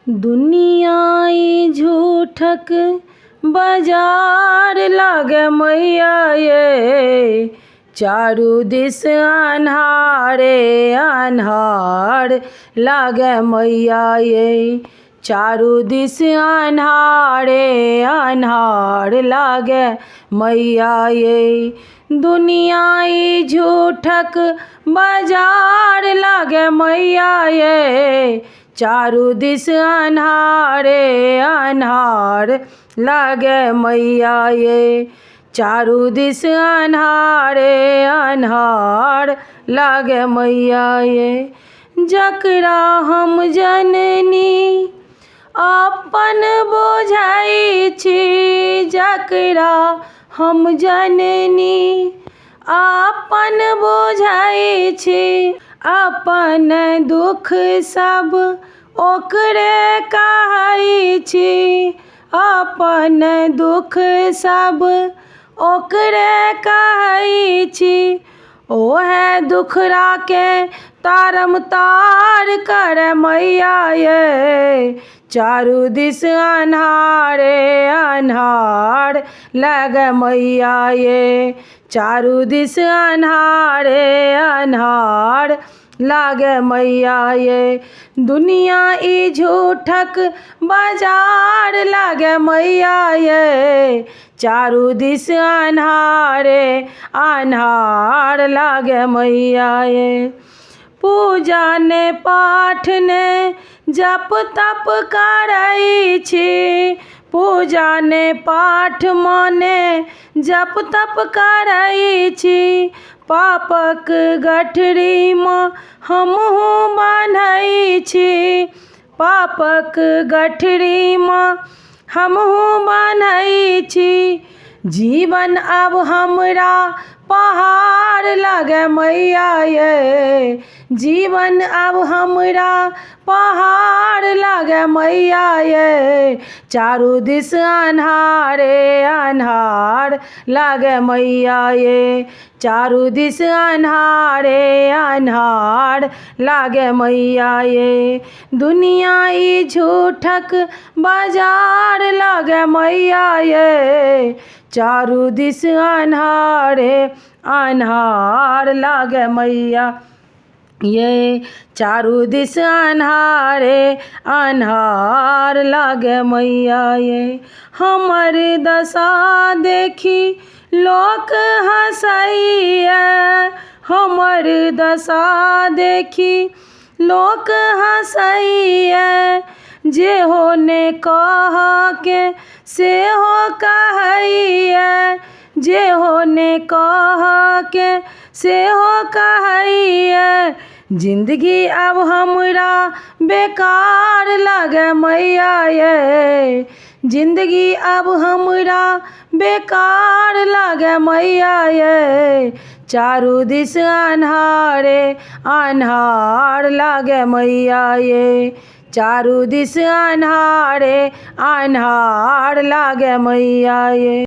दुनियाई झूठक बाजार लागे मैया ये, चारू दिस अन्हारे अन्हार लागे मैया ये, चारू दिस अन्हारे अन्हार लागे मैया ये। दुनियाई झूठक बाजार लागे मैया ये, चारू दिस अन्हारे अन्हार लागे मैया ये, चारू दिस अन्हारे अन्हार लागे मैया ये। जकरा हम जननी अपन बुझाई छी, जकरा हम जननी अपन बुझाई छी, अपन दुख सब ओकरे कहै छी, अपन दुख सब ओकरे कहै छी। ओहे दुखरा के तारम तार करे मैया ये, चारू दिस अन्हारे अन्हार लागे मैया ये, चारू दिस अन्हारे अन्हार लागे मैया ये। दुनिया ई झूठक बाजार लागे मैया ये, चारू दिस अन्हारे अन्हार लागे मैया ये। पूजा ने पाठ ने जप तप करै छी, पूजा ने पाठ माने जप तप करै छी, पापक गठरी में हमहू बान्है छी, पापक गठरी में हमहू बान्है छी। जीवन अब हमरा पहाड़ लागे मैया ये, जीवन अब हमरा पहाड़ लागे मैया ये, चारू दिस अन्हारे अन्हार लागे मैया ये, चारू दिस अन्हारे अन्हार लागे मैया ये। दुनिया ई झूठक बाजार लागे मैया ये, चारू दिस अन्हारे अन्हार लागे मैया ये, चारू दिस अन्हारे अन्हार लागे मैया ये। हमर दशा देखी लोक हँसैया, हमर दशा देखी लोक हँसैया, जे हो ने कह के से हो कहैया, जे हो ने कह के से हो कहैया। जिंदगी अब हमरा बेकार लागे मैया ये, जिंदगी अब हमरा बेकार लागे मैया ये, चारू दिस अन्हारे अन्हार लागे मैया ये, चारू दिस अन्हारे अन्हार लागे मैया ये।